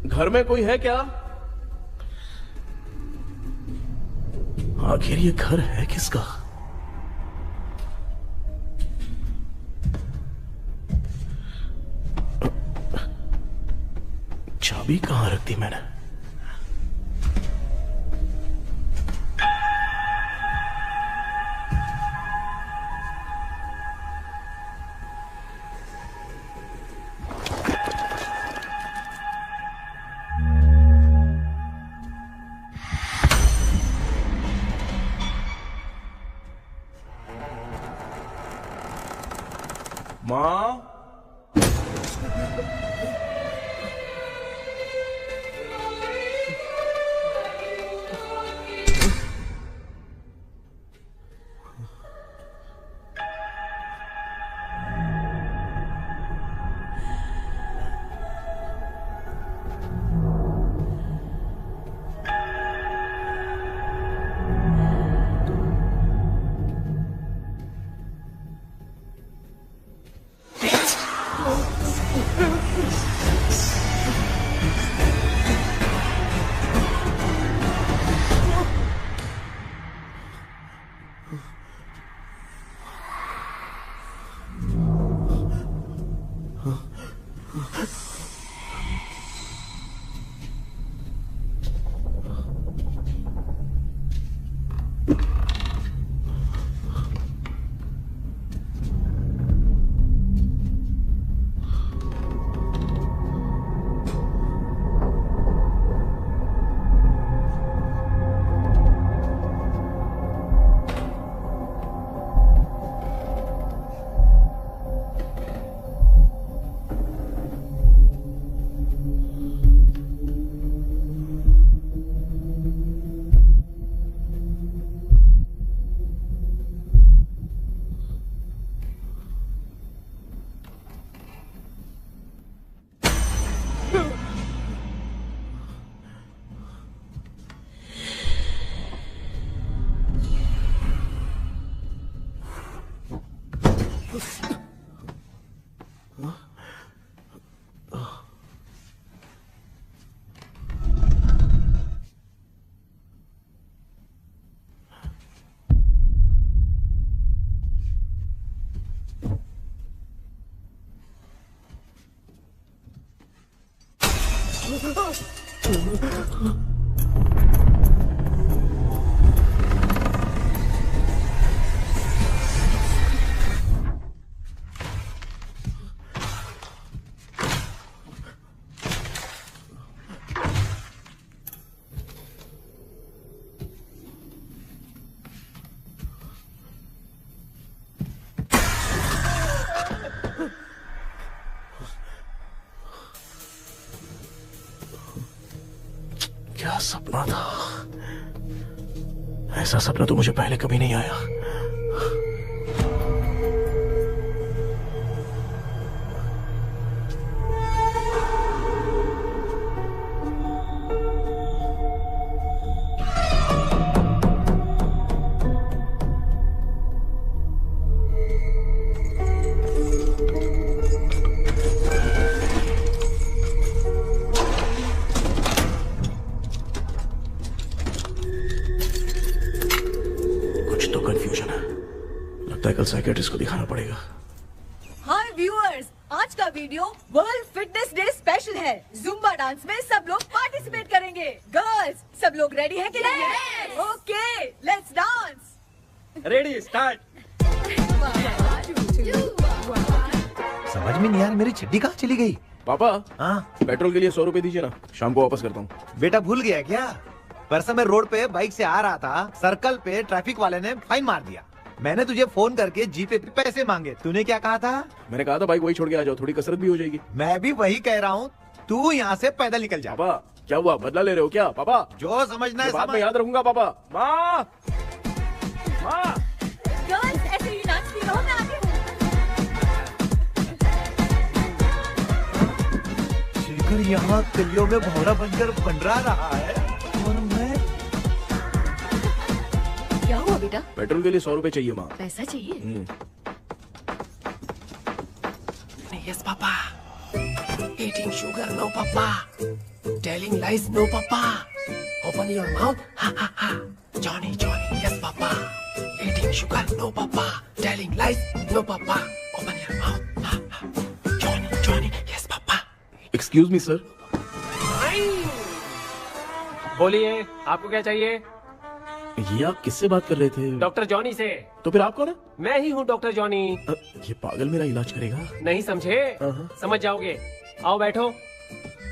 घर में कोई है क्या? आखिर ये घर है किसका? चाबी कहां रख दी मैंने? माँ, क्या सपना था? ऐसा सपना तो मुझे पहले कभी नहीं आया। कंफ्यूजन है, लगता है कल साइकियाट्रिस्ट को दिखाना पड़ेगा। हाय व्यूअर्स, आज का video world fitness day special है। जुम्बा डांस में सब लोग पार्टिसिपेट करेंगे। गर्ल्स, सब लोग रेडी है कि नहीं? Okay, let's dance. Ready, start. समझ में नहीं यार, मेरी चड्डी कहाँ चली गई? पापा, हाँ पेट्रोल के लिए 100 रुपए दीजिए ना, शाम को वापस करता हूँ। बेटा भूल गया क्या? परसों मैं रोड पे बाइक से आ रहा था, सर्कल पे ट्रैफिक वाले ने फाइन मार दिया। मैंने तुझे फोन करके जीपे पे पैसे मांगे, तूने क्या कहा था? मैंने कहा था बाइक वही छोड़ के आ जाओ, थोड़ी कसरत भी हो जाएगी। मैं भी वही कह रहा हूँ, तू यहाँ से पैदल निकल जा। पापा क्या हुआ, बदला ले रहे हो क्या? पापा जो समझना है बाद में समझ। याद रखूंगा। पापा, माँ, माँ। गर्ल्स, ऐसे ही नाचती रहो, मैं आती हूँ। शेखर यहाँ गलियों में भौरा बनकर बंडरा रहा है और मैं। क्या हुआ बेटा? पेट्रोल के लिए 100 रुपए चाहिए माँ। पैसा चाहिए? Yes papa, eating sugar no पापा। Telling lies, no, Papa. Open your mouth. Ha ha ha. Johnny, Johnny, yes, Papa. Eating sugar, no, Papa. Telling lies, no, Papa. Open your mouth. Ha ha. Johnny, Johnny, yes, Papa. Excuse me sir. बोलिए, आपको क्या चाहिए? ये आप किससे बात कर रहे थे? डॉक्टर जॉनी से। तो फिर आप कौन है? मैं ही हूँ डॉक्टर जॉनी। ये पागल मेरा इलाज करेगा? नहीं समझे? समझ जाओगे। आओ बैठो।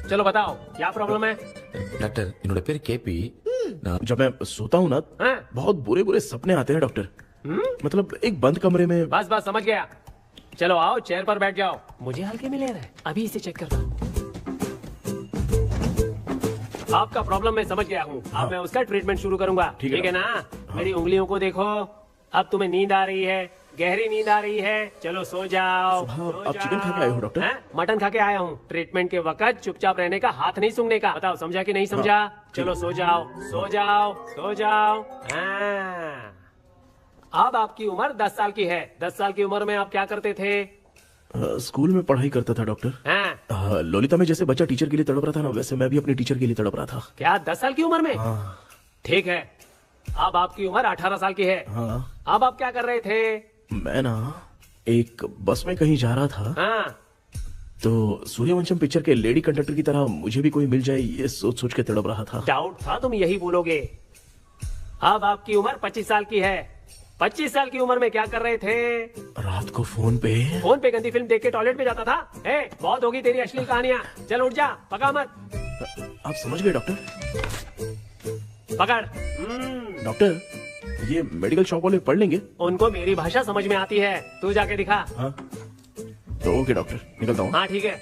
चलो बताओ क्या प्रॉब्लम है? டாக்டர் என்னோட பேர் கேபி जब मैं सोता हूँ ना हाँ? बहुत बुरे बुरे सपने आते हैं डॉक्टर। मतलब एक बंद कमरे में। बस बस समझ गया। चलो आओ चेयर पर बैठ जाओ। मुझे हल्के में ले रहा है, अभी इसे चेक करता हूँ। आपका प्रॉब्लम मैं समझ गया हूँ। अब मैं उसका ट्रीटमेंट शुरू करूंगा। ठीक है ठीक है ना? मेरी उंगलियों को देखो। अब तुम्हें नींद आ रही है, गहरी नींद आ रही है। चलो सो जाओ। सुबह आप चिकन खा के आए हो डॉक्टर? हैं? मटन खा के आया हूँ। ट्रीटमेंट के वक्त चुपचाप रहने का, हाथ नहीं सूंघने का। बताओ समझा कि नहीं समझा? चलो सो जाओ, सो जाओ, सो जाओ। हाँ। अब आपकी उम्र 10 साल की है। 10 साल की उम्र में आप क्या करते थे? स्कूल में पढ़ाई करता था डॉक्टर। हाँ? लोलिता में जैसे बच्चा टीचर के लिए तड़प रहा था ना, वैसे मैं भी अपने टीचर के लिए तड़प रहा था। क्या 10 साल की उम्र में? ठीक है। अब आपकी उम्र 18 साल की है। हाँ। अब आप क्या कर रहे थे? मैं ना एक बस में कहीं जा रहा था हाँ। तो सूर्यवंशम पिक्चर के लेडी कंडक्टर की तरह मुझे भी कोई मिल जाए, ये सोच सोच के तड़प रहा था। डाउट था तुम यही बोलोगे। अब आपकी उम्र 25 साल की है। 25 साल की उम्र में क्या कर रहे थे? रात को फोन पे गंदी फिल्म देख के टॉयलेट में जाता था। बहुत होगी तेरी अश्लील कहानियां। चल उठ जा, पका मत। आप समझ गए डॉक्टर? पकड़। डॉक्टर ये मेडिकल शॉप वाले पढ़ लेंगे? उनको मेरी भाषा समझ में आती है। तू जाके दिखा। हाँ तो ओके डॉक्टर, निकलता हूँ। हाँ ठीक है।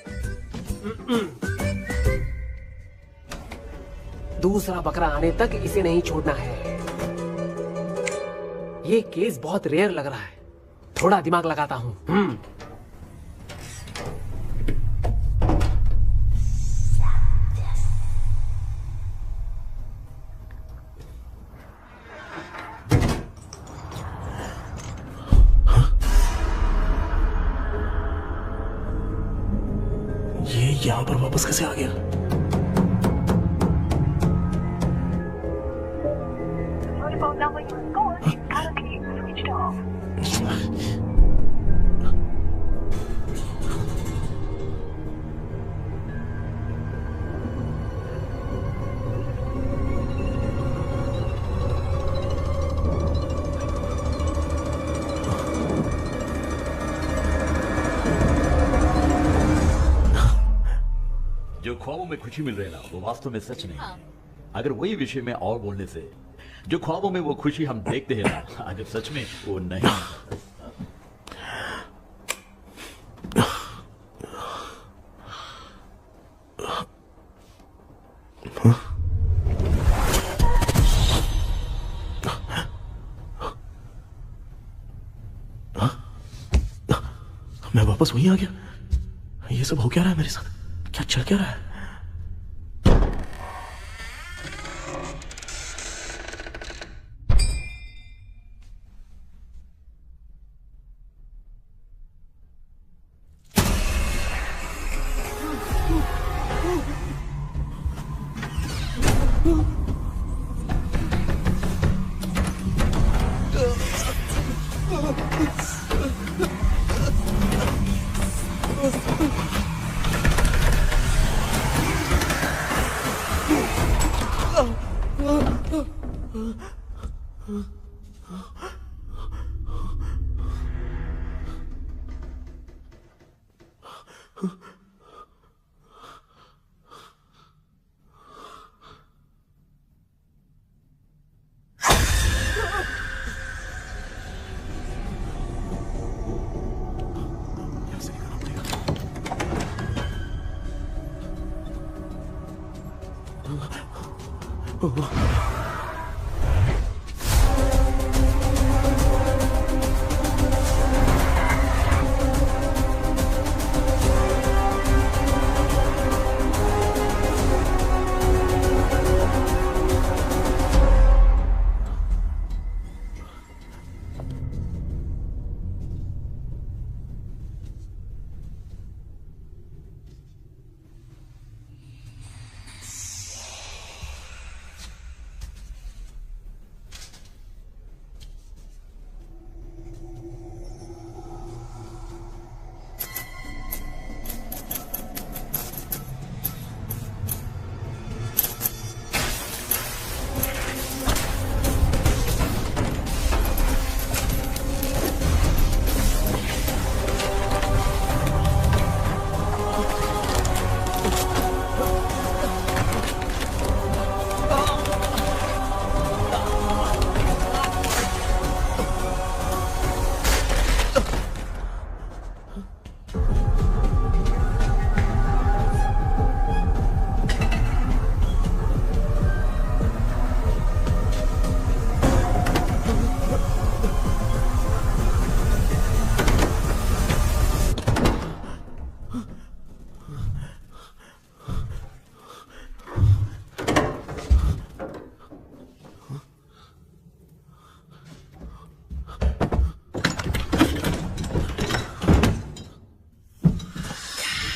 दूसरा बकरा आने तक इसे नहीं छोड़ना है। ये केस बहुत रेयर लग रहा है, थोड़ा दिमाग लगाता हूँ। ये यहाँ पर वापस कैसे आ गया? Phone number you have called is currently switched off. जो ख्वाबों में खुशी मिल रही है ना, वो वास्तव में सच नहीं है। अगर वही विषय में और बोलने से, जो ख्वाबों में वो खुशी हम देखते हैं ना, अगर सच में वो नहीं। मैं वापस वहीं आ गया। ये सब हो क्या रहा है मेरे साथ? क्या चल क्या रहा है?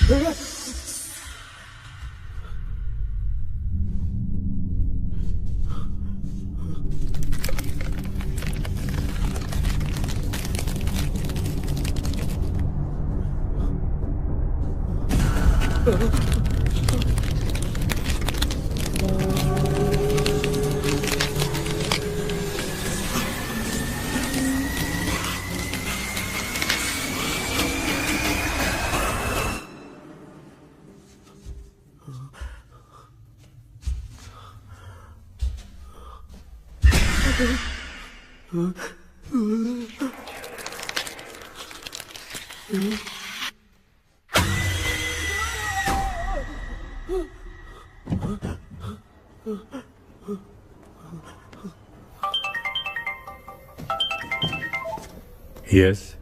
यस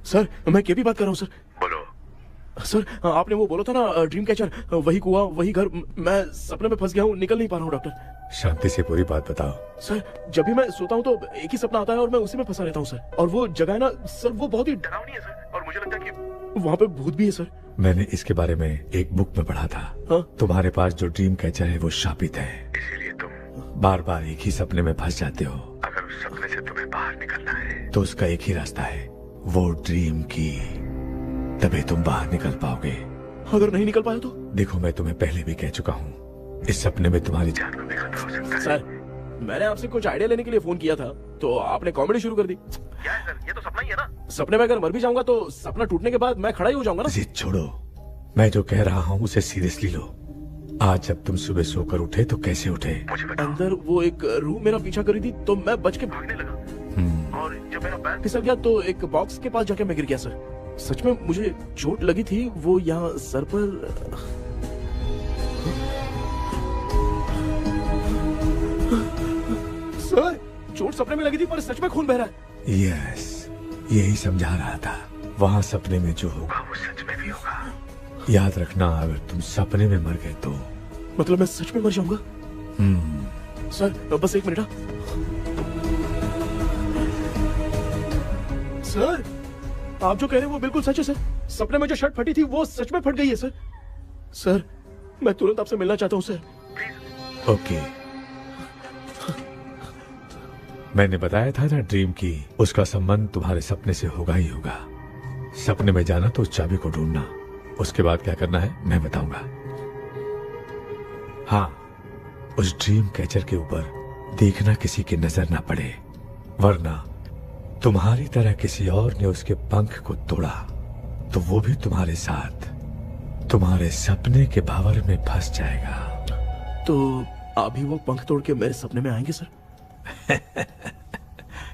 सर, मैं केपी बात कर रहा हूँ सर। बोलो सर, आपने वो बोला था ना ड्रीम कैचर, वही कुआं वही घर, मैं सपने में फंस गया हूँ, निकल नहीं पा रहा हूँ डॉक्टर। शांति से पूरी बात बताओ। सर, जब भी मैं सोता हूँ तो एक ही सपना आता है और मैं उसी में फंसा रहता हूँ सर। और वो जगह है ना सर, वो बहुत ही डरावनी है सर, और मुझे लगता है कि वहाँ पे भूत भी है सर। मैंने इसके बारे में एक बुक में पढ़ा था। हाँ? तुम्हारे पास जो ड्रीम कैचर है वो शापित है, इसीलिए तुम बार बार एक ही सपने में फंस जाते हो। अगर उस सपने से तुम्हें बाहर निकलना है तो उसका एक ही रास्ता है, वो ड्रीम की, तभी तुम बाहर निकल पाओगे। अगर नहीं निकल पाया तो? देखो, मैं तुम्हें पहले भी कह चुका हूँ, इस सपने में तुम्हारी जान को भी खतरा हो सकता है। सर, मैंने आपसे कुछ आइडिया लेने के लिए फोन किया था तो आपने कॉमेडी शुरू कर दी। क्या है सर, ये तो सपना ही है ना। सपने में अगर मर भी जाऊंगा तो सपना टूटने के बाद मैं खड़ा ही हो जाऊंगा ना। जिद छोड़ो, मैं जो कह रहा हूँ उसे सीरियसली लो। आज जब तुम सुबह सोकर उठे तो कैसे उठे? अंदर वो एक रूह मेरा पीछा करी थी तो मैं बच के भागने लगा, और जब मेरा पैर फिसल गया तो एक बॉक्स के पास जाके मैं गिर गया सर। सच में मुझे चोट लगी थी, वो यहाँ सर पर। सर, चोट सपने में लगी थी पर सच में खून बह रहा है। यस, यही समझा रहा था, वहाँ सपने में जो होगा वो सच में भी होगा। याद रखना, अगर तुम सपने में मर गए तो मतलब मैं सच में मर जाऊंगा। सर, बस एक मिनट। सर, आप जो कह रहे हैं वो बिल्कुल सच है सर। सपने में जो शर्ट फटी थी वो सच में फट गई है सर। सर, मैं तुरंत आपसे मिलना चाहता हूँ सर। ओके, मैंने बताया था ना ड्रीम की, उसका संबंध तुम्हारे सपने से होगा ही होगा। सपने में जाना तो उस चाबी को ढूंढना, उसके बाद क्या करना है मैं बताऊंगा। हाँ, उस ड्रीम कैचर के ऊपर देखना किसी की नजर ना पड़े, वरना तुम्हारी तरह किसी और ने उसके पंख को तोड़ा तो वो भी तुम्हारे साथ तुम्हारे सपने के भावर में फंस जाएगा। तो अभी वो पंख तोड़ के मेरे सपने में आएंगे सर?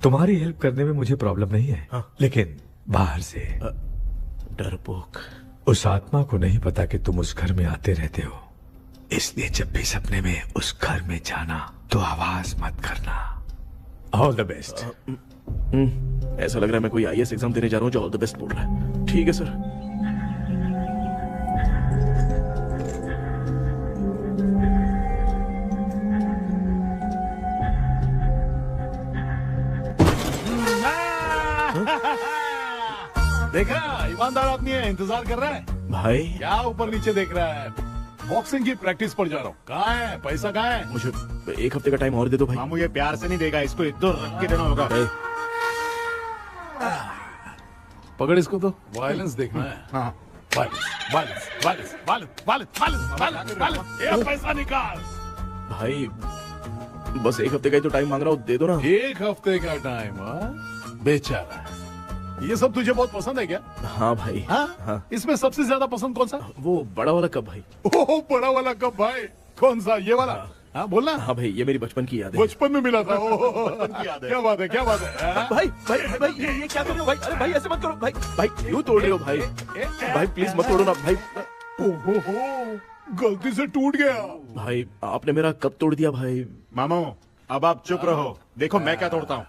तुम्हारी हेल्प करने में मुझे प्रॉब्लम नहीं है। हाँ? लेकिन बाहर से डरपोक, उस आत्मा को नहीं पता कि तुम उस घर में आते रहते हो, इसलिए जब भी सपने में उस घर में जाना तो आवाज मत करना। All the best. ऐसा लग रहा है मैं कोई आईएएस एग्जाम देने जा रहा हूँ जो ऑल द बेस्ट बोल रहा है। ठीक है सर। देखा, ईमानदार आदमी है, इंतजार कर रहा है। भाई, क्या ऊपर नीचे देख रहा है? बॉक्सिंग की प्रैक्टिस पर जा रहा हूँ। कहाँ है पैसा, कहाँ है? मुझे एक हफ्ते का टाइम और दे दो भाई। मामू ये प्यार से नहीं देगा, इसको इधर रख के देना होगा। पकड़ इसको, तो वायलेंस देखना है। हाँ, violence violence violence violence violence violence violence, ये पैसा निकाल। भाई, बस एक हफ्ते का ही तो टाइम मांग रहा हूँ, दे दो ना। एक हफ्ते का टाइम? बेचारा, ये सब तुझे बहुत पसंद है क्या? हाँ भाई। हाँ? इसमें सबसे ज्यादा पसंद कौन सा? वो बड़ा वाला कप भाई। ओह, बड़ा वाला कप भाई। कौन सा, ये वाला? हाँ, बोलना। हाँ भाई, ये मेरी बचपन की याद है। बचपन में मिला था। बचपन की याद है। क्या बात है, क्या बात है? हाँ? भाई भाई भाई, ये क्या कर रहे हो भाई? अरे भाई, ऐसे मत करो भाई। भाई क्यों तोड़ रहे हो भाई? भाई प्लीज मत तोड़ो ना भाई। ओहो, गलती से टूट गया। भाई, आपने मेरा कप तोड़ दिया भाई। मामू, अब आप चुप रहो, देखो मैं क्या तोड़ता हूँ।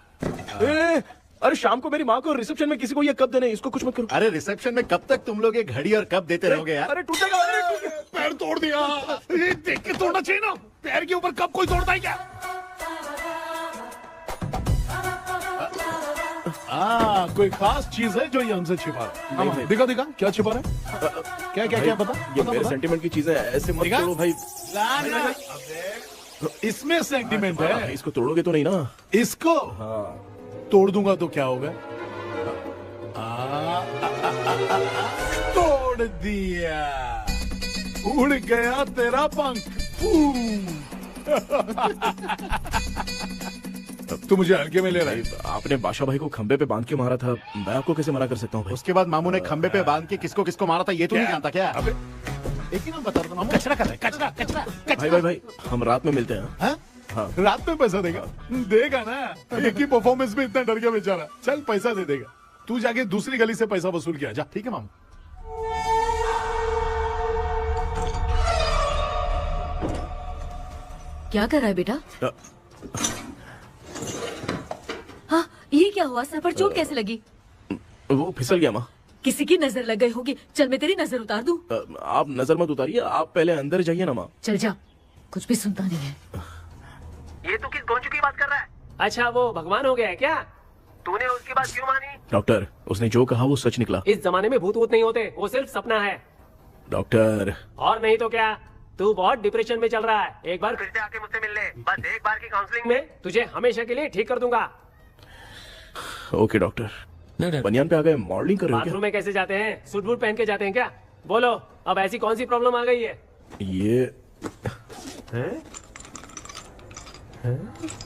अरे शाम को मेरी माँ को रिसेप्शन में किसी को ये कप देने, इसको कुछ मत करो। अरे रिसेप्शन में कब तक तुम लोग ये घड़ी और कप देते रहोगे यार? अरे टूट जाएगा। पैर तोड़ दिया। ये देख के तोड़ना चाहिए ना, पैर के ऊपर कप कोई तोड़ता है क्या? कोई खास चीज है जो ये हमसे छिपा रहा है? दिखा दिखा क्या छिपा रहा है? क्या क्या क्या पता? ये मेरे सेंटीमेंट की चीजें ऐसे मत तोड़ो भाई। इसमें सेंटीमेंट है। इसको तोड़ोगे तो नहीं ना? इसको तोड़ दूंगा तो क्या होगा? तोड़ दिया, उड़ गया तेरा पंख। तू मुझे हल्के में ले रहा है? आपने बादशाह भाई को खंबे पे बांध के मारा था, मैं आपको कैसे मना कर सकता हूँ भाई? उसके बाद मामू ने खंबे पे बांध के किसको किसको मारा था ये तो नहीं जानता क्या? अबे एक ही नाम बता रहा मामू। कचरा कर रहा है, कचरा कचरा कचरा। भाई हम रात में मिलते हैं। हाँ? रात में पैसा देगा? देगा ना, एक ही परफॉर्मेंस में इतना डर गया बेचारा। चल पैसा दे देगा, तू जाके दूसरी गली से पैसा वसूल किया जा। ठीक है मामू? क्या कर रहा है बेटा? हाँ, ये क्या हुआ? सर पर चोट कैसे लगी? वो फिसल गया माँ। किसी की नजर लग गई होगी। चल मैं तेरी नजर उतार दूं। आप नजर मत उतारिए, आप पहले अंदर जाइए ना माँ। चल जा, कुछ भी सुनता नहीं है। ये तो किस गोंजू की बात कर रहा है? अच्छा, वो भगवान हो गया है क्या? तूने उसकी बात क्यों मानी? डॉक्टर, उसने जो कहा वो सच निकला। इस जमाने में भूत वूत नहीं होते, वो सिर्फ सपना है। डॉक्टर, और नहीं तो क्या, तू बहुत डिप्रेशन में चल रहा है। एक बार फिर से आके मुझसे मिल ले, बस एक बार की काउंसलिंग में तुझे हमेशा के लिए ठीक कर दूंगा। Okay doctor. बनियान पे आ गए, मॉडलिंग कर रहे हो क्या? बाथरूम में कैसे जाते हैं? सूट बूट पहन के जाते हैं क्या? बोलो, अब ऐसी कौन सी प्रॉब्लम आ गई है?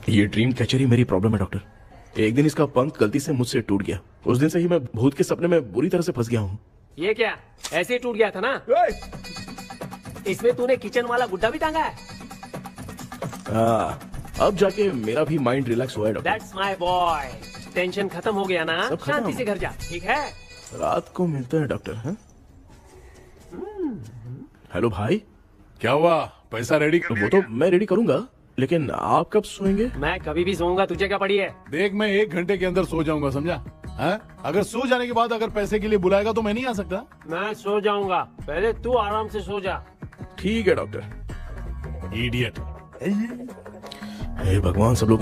ये ड्रीम कैचर ही मेरी प्रॉब्लम है डॉक्टर। एक दिन इसका पंख गलती से मुझसे टूट गया। उस दिन से ही मैं भूत के सपने में बुरी तरह से फंस गया हूँ। ये क्या ऐसे ही टूट गया था ना? इसमें तूने किचन वाला गुड्डा भी टांगा है? अब जाके मेरा भी माइंड रिलैक्स हुआ है doctor. That's my boy. Tension खत्म हो गया ना? शांति से घर जा, ठीक है? रात को मिलते हैं डॉक्टर। हेलो भाई, क्या हुआ? पैसा रेडी कर? वो तो मैं रेडी करूंगा, लेकिन आप कब सोएंगे? मैं कभी भी सोऊंगा, तुझे क्या पड़ी है? देख, मैं 1 घंटे के अंदर सो जाऊंगा, समझा? अगर सो जाने के बाद अगर पैसे के लिए बुलाएगा तो मैं नहीं आ सकता। मैं सो जाऊंगा, पहले तू आराम से सो जा। ठीक है डॉक्टर। इडियट। हे भगवान, सब लोग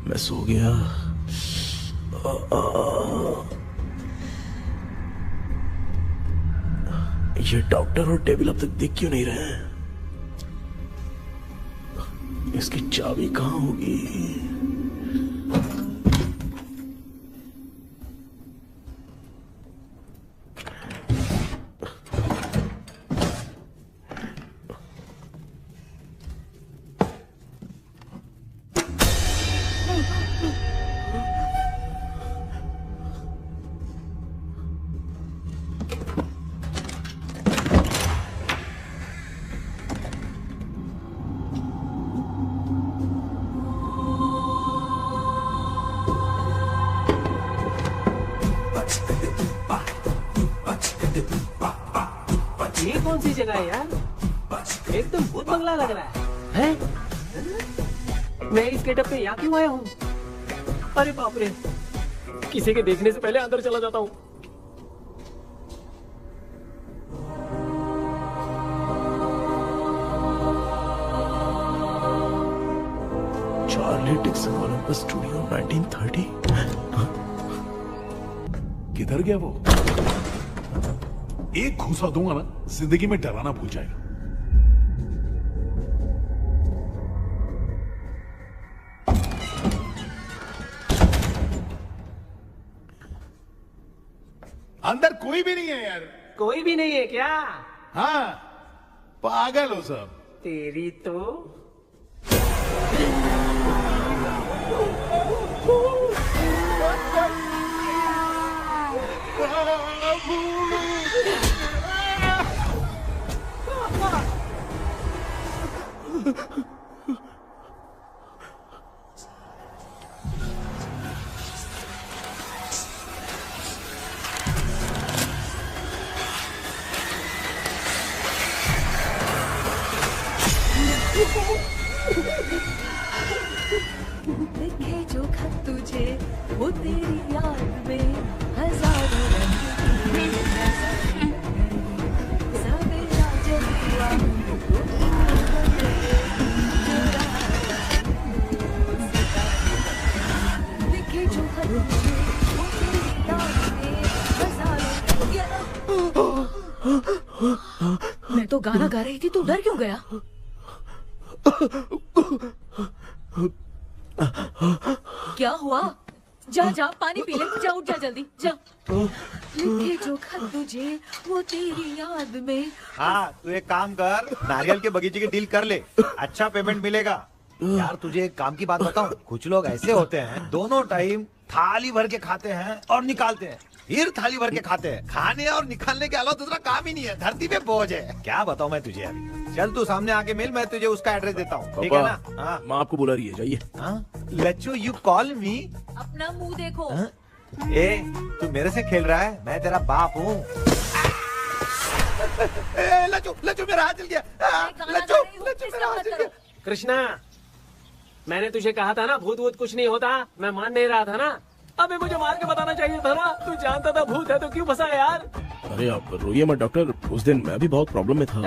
मैं सो गया। ये डॉक्टर और टेबल अब तक दिख क्यों नहीं रहे हैं? इसकी चाबी कहाँ होगी? ये कौन सी जगह है यार? एकदम भूत बंगला लग रहा है। मैं इस गेटअप पे यहाँ क्यों आया हूँ? अरे बाप रे, किसी के देखने से पहले अंदर चला जाता हूँ। Charlie Dixon Olympus studio 1930। किधर गया वो? एक घूसा दूंगा ना, जिंदगी में डराना भूल जाएगा। अंदर कोई भी नहीं है यार। कोई भी नहीं है क्या? हाँ, पागल हो सब। तेरी तो लिखे जो खत तुझे वो तेरी याद में हजारों रंग जो हद तुझे, वो तेरी याद में हजारों। मैं तो गाना गा रही थी, तू डर क्यों गया? क्या हुआ? जा जा पानी पी ले, जा उठ जा जल्दी जा। लिखे जो खत तुझे वो तेरी याद में। हाँ तू एक काम कर, नारियल के बगीचे की डील कर ले, अच्छा पेमेंट मिलेगा। यार तुझे एक काम की बात बताऊं, कुछ लोग ऐसे होते हैं दोनों टाइम थाली भर के खाते हैं और निकालते हैं, फिर थाली भर के खाते हैं। खाने और निकालने के अलावा दूसरा काम ही नहीं है, धरती पे बोझ है। क्या बताऊं मैं तुझे अभी। चल तू सामने आके मिल, मैं तुझे उसका एड्रेस देता हूँ, ठीक है ना? हाँ माँ आपको बुला रही है, जाइए। लच्चू यू कॉल मी? अपना मुंह देखो। ए तू मेरे से खेल रहा है? मैं तेरा बाप हूँ। लच्चू लच्चू मेरा हाथ जल गया। लच्चू लच्चू मेरा हाथ जल गया। कृष्णा, मैंने तुझे कहा था ना भूत वूत कुछ नहीं होता, मैं मान नहीं रहा था ना। अबे मुझे मार के बताना चाहिए था ना, तू जानता था भूत है तो क्यों फंसा यार? अरे आप रोइए मत डॉक्टर, उस दिन मैं भी बहुत प्रॉब्लम में था।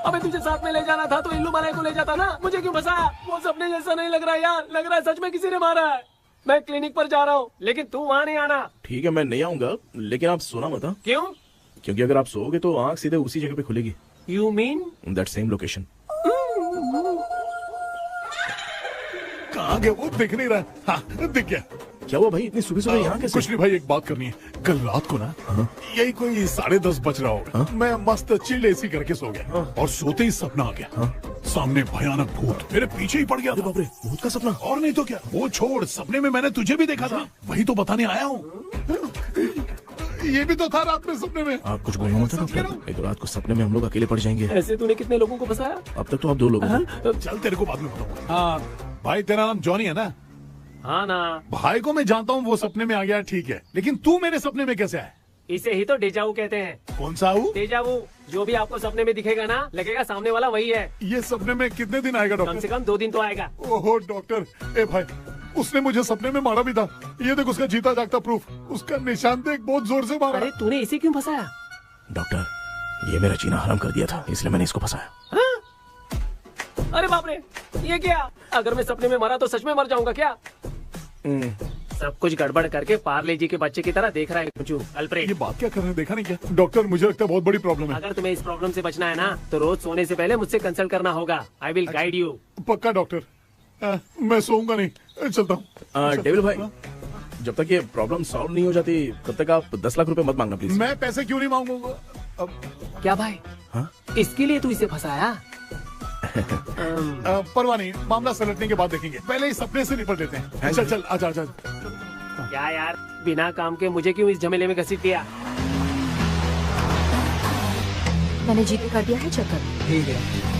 अबे तुझे साथ में ले जाना था तो इल्लू मलाई को ले जाता ना, मुझे क्यों फंसाया? वो सपने जैसा नहीं लग रहा यार, लग रहा है सच में किसी ने मारा है। मैं क्लिनिक पर जा रहा हूँ, लेकिन तू वहाँ नहीं आना। ठीक है मैं नहीं आऊंगा, लेकिन आप सोना मत। क्यों? क्योंकि अगर आप सोओगे तो आंख सीधे उसी जगह पे खुलेगी। You mean that same location. कहाँ गया वो? दिख नहीं रहा। हाँ दिख गया। क्या हुआ भाई, इतनी सुबह सुबह यहाँ कैसे? कुछ नहीं भाई, एक बात करनी है। कल रात को ना यही कोई 10:30 बज रहा होगा, मैं मस्त चिल एसी करके सो गया और सोते ही सपना आ गया। सामने भयानक भूत मेरे पीछे ही पड़ गया। बाप रे, भूत का सपना? और नहीं तो क्या। वो छोड़, सपने में मैंने तुझे भी देखा था, वही तो बताने आया हूँ। ये भी तो था रात में सपने में। आप कुछ बोलना मत डॉक्टर, एक रात को सपने में हम लोग अकेले पड़ जाएंगे। ऐसे तूने कितने लोगों को फंसाया? अब तक तो आप 2 लोग हैं। चल तेरे को बाद में बताऊंगा। हाँ भाई, तेरा नाम जॉनी है ना? हाँ ना। भाई को मैं जानता हूँ, वो सपने में आ गया ठीक है, लेकिन तू मेरे सपने में कैसे आया? इसे ही तो डेजावू कहते हैं। कौन सा हूँ? डेजावू, जो भी आपको सपने में दिखेगा ना, लगेगा सामने वाला वही है। ये सपने में कितने दिन आएगा डॉक्टर? कम से कम 2 दिन तो आएगा। ओहो डॉक्टर, ए भाई उसने मुझे सपने में मारा भी था। ये देख उसका जीता जागता प्रूफ, उसका निशान देख, बहुत जोर से मारा। अरे तूने इसे क्यों फंसाया? डॉक्टर ये मेरा जीना हराम कर दिया था, इसलिए मैंने इसको फंसाया। अरे बाप रे, ये क्या? अगर मैं सपने में मरा तो सच में मर जाऊंगा क्या? सब कुछ गड़बड़ करके पार्ले जी के बच्चे की तरह देख रहा है अल्फ्रेड। ये बात क्या कर रहे हैं, देखा नहीं क्या? डॉक्टर मुझे लगता है बहुत बड़ी प्रॉब्लम है। अगर तुम्हें इस प्रॉब्लम से बचना है ना, तो रोज सोने से पहले मुझसे कंसल्ट करना होगा। I will guide you. पक्का डॉक्टर, मैं सोऊंगा नहीं, चलता हूँ। डेविल भाई, जब तक ये प्रॉब्लम सॉल्व नहीं हो जाती तब तक आप 10 लाख रुपए मत मांगना प्लीज। मैं पैसे क्यों नहीं मांगूंगा? क्या भाई? इसके लिए तू इसे फंसाया? परवाह नहीं, मामला सलटने के बाद देखेंगे, पहले इस सपने से निपट लेते हैं। चल चल आजा आजा। क्या यार, बिना काम के मुझे क्यों इस झमेले में घसीट दिया? मैंने जीपे कर दिया है, चेक कर। ठीक है।